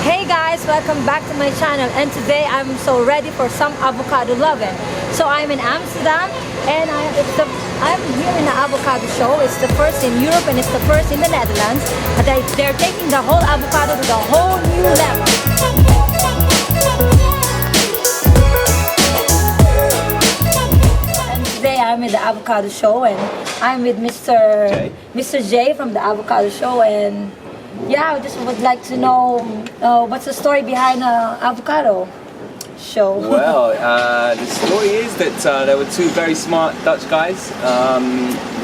Hey guys, welcome back to my channel, and today I'm so ready for some avocado lovin'. So I'm in Amsterdam and I'm here in the avocado show. It's the first in Europe and it's the first in the Netherlands. They're taking the whole avocado to the whole new level. Today I'm at the avocado show and I'm with Mr. J from the avocado show, and yeah, I just would like to know what's the story behind the avocado show. Well, the story is that there were two very smart Dutch guys,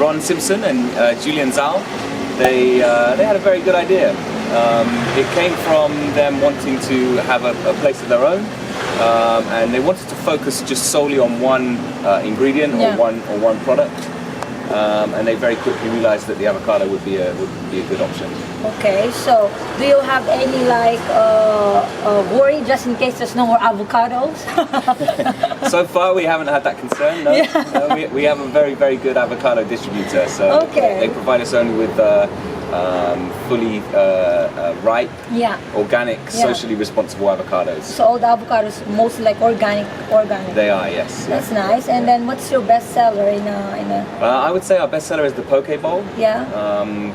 Ron Simpson and Julian Zaal. They had a very good idea. It came from them wanting to have a place of their own. And they wanted to focus just solely on one ingredient or one product, and they very quickly realized that the avocado would be a good option. Okay, so do you have any worry just in case there's no more avocados? So far, we haven't had that concern. No, no, we have a very good avocado distributor. So they provide us only with fully ripe, organic, socially responsible avocados. So all the avocados mostly like organic. They are, yes. That's nice. And then what's your best seller in a? I would say our best seller is the poke bowl. Yeah.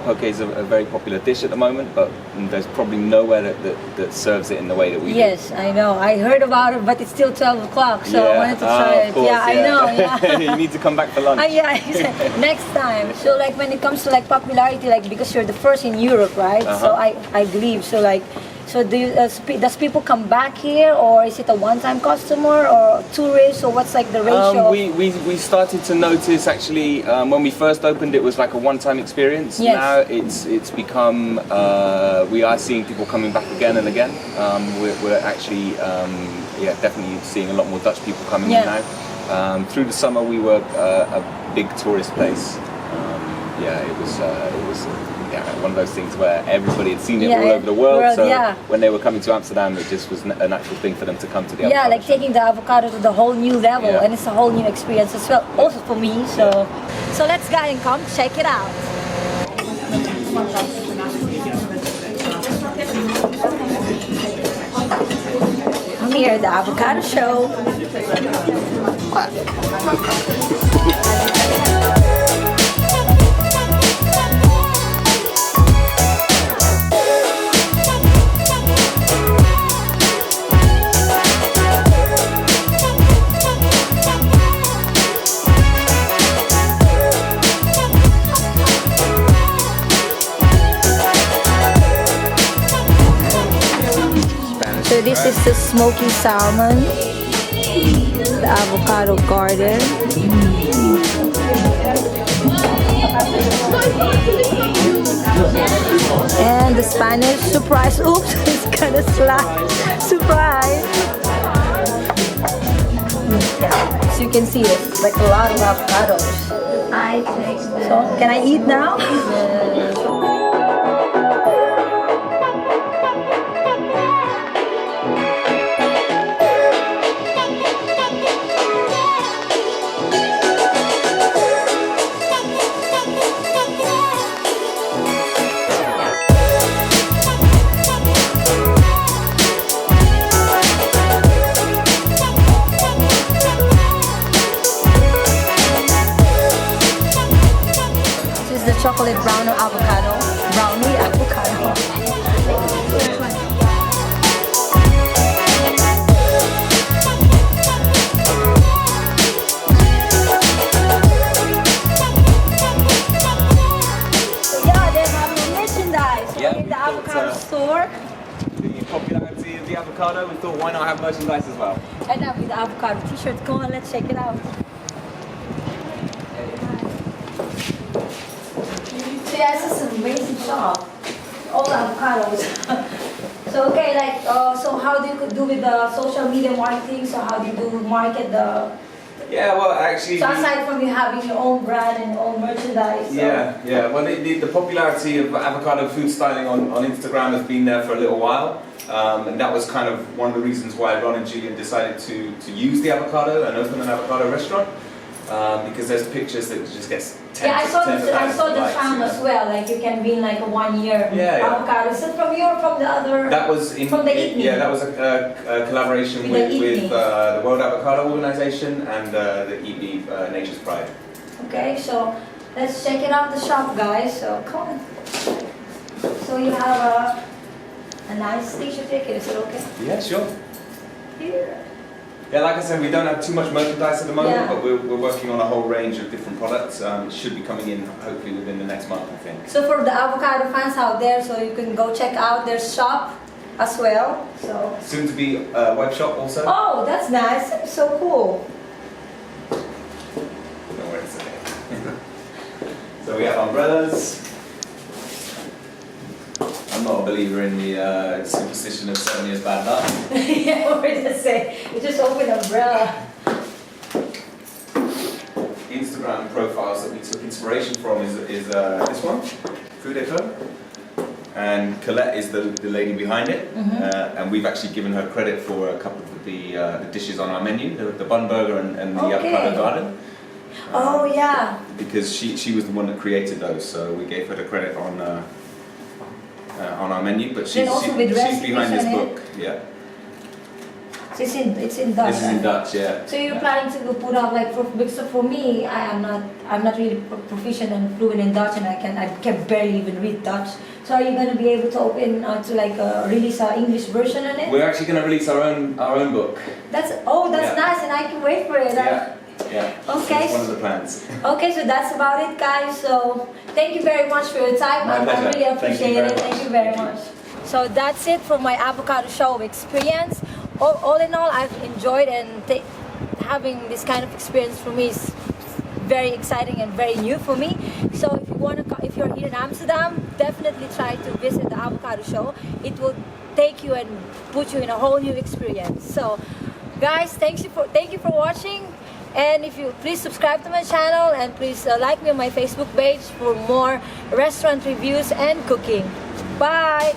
Poke is a very popular dish at the moment, but there's probably nowhere that serves it in the way that we do. Yes, I know. I heard about it, but it's still 12 o'clock, so I wanted to try it. Course, I know. Yeah. You need to come back for lunch. Next time. So like when it comes to like popularity, like because you're the first in Europe, right? So I believe so. Like, so do you, does people come back here, or is it a one-time customer or tourist, or what's like the ratio? We started to notice actually when we first opened, it was like a one-time experience. Yes. Now it's become we are seeing people coming back again and again. We're actually definitely seeing a lot more Dutch people coming in now. Through the summer, we were a big tourist place. It was one of those things where everybody had seen it all over the world. So when they were coming to Amsterdam, it just was a natural thing for them to come to the avocado. Like taking the avocado to the whole new level, and it's a whole new experience as well, also for me. So let's go and come check it out. I'm here at the avocado show. So this is the smoky salmon, the avocado garden. And the Spanish surprise. Oops, it's kind of slide. Surprise. So you can see it's like a lot of avocados. I think so. Can I eat now? Chocolate brownie avocado. So they have merchandise in the avocado store. The popularity of the avocado, we thought why not have merchandise as well. And now with the avocado t-shirt, come on, let's check it out. Yeah, it's just an amazing shop. All the avocados. So so how do you do with the social media marketing? So how do you market the? Yeah, well, actually. So aside from you having your own brand and your own merchandise. Well, the popularity of avocado food styling on Instagram has been there for a little while, and that was kind of one of the reasons why Ron and Julian decided to use the avocado and open an avocado restaurant. because there's pictures that just gets 10 Yeah, I saw the likes, sound as well. Like you can win like a 1 year Yeah, yeah. avocado. Is it from you or from the other? That was from the evening. Yeah, that was a collaboration with the World Avocado Organization and the EB Nature's Pride. Okay, so let's check it out the shop, guys. So come on. So you have a nice t-shirt ticket. Is it okay? Yeah, sure. Here. Yeah, like I said, we don't have too much merchandise at the moment, Yeah. but we're working on a whole range of different products. It should be coming in hopefully within the next month, I think. So for the avocado fans out there, so you can go check out their shop as well. So Soon to be web shop also. oh, that's nice. That's so cool. Don't worry, it's okay. So we have umbrellas. I'm not a believer in the superstition of 7 years bad luck. Yeah, what did I say? You just open an umbrella. Instagram profiles that we took inspiration from is this one, Food E04. And Colette is the lady behind it. And we've actually given her credit for a couple of the dishes on our menu, the bun burger and the avocado garden. Oh yeah. Because she was the one that created those, so we gave her the credit on our menu. But she's behind this book. Yeah. So it's in Dutch. This is in Dutch, yeah. So you're planning to put up like because for me, I'm not really proficient and fluent in Dutch, and I can barely even read Dutch. So are you going to be able to open to like release an English version on it? We're actually going to release our own book. That's nice, and I can wait for it. Yeah. Okay. That's one of the plans. Okay, so that's about it, guys. So thank you very much for your time. My pleasure. I really appreciate it. Thank you very Thank you. much. So that's it for my avocado show experience. All in all, I've enjoyed, and having this kind of experience for me is very exciting and very new for me. So if you're here in Amsterdam, definitely try to visit the avocado show. It will take you and put you in a whole new experience. So guys, thank you for watching. And if you please subscribe to my channel, and please like me on my Facebook page for more restaurant reviews and cooking. Bye!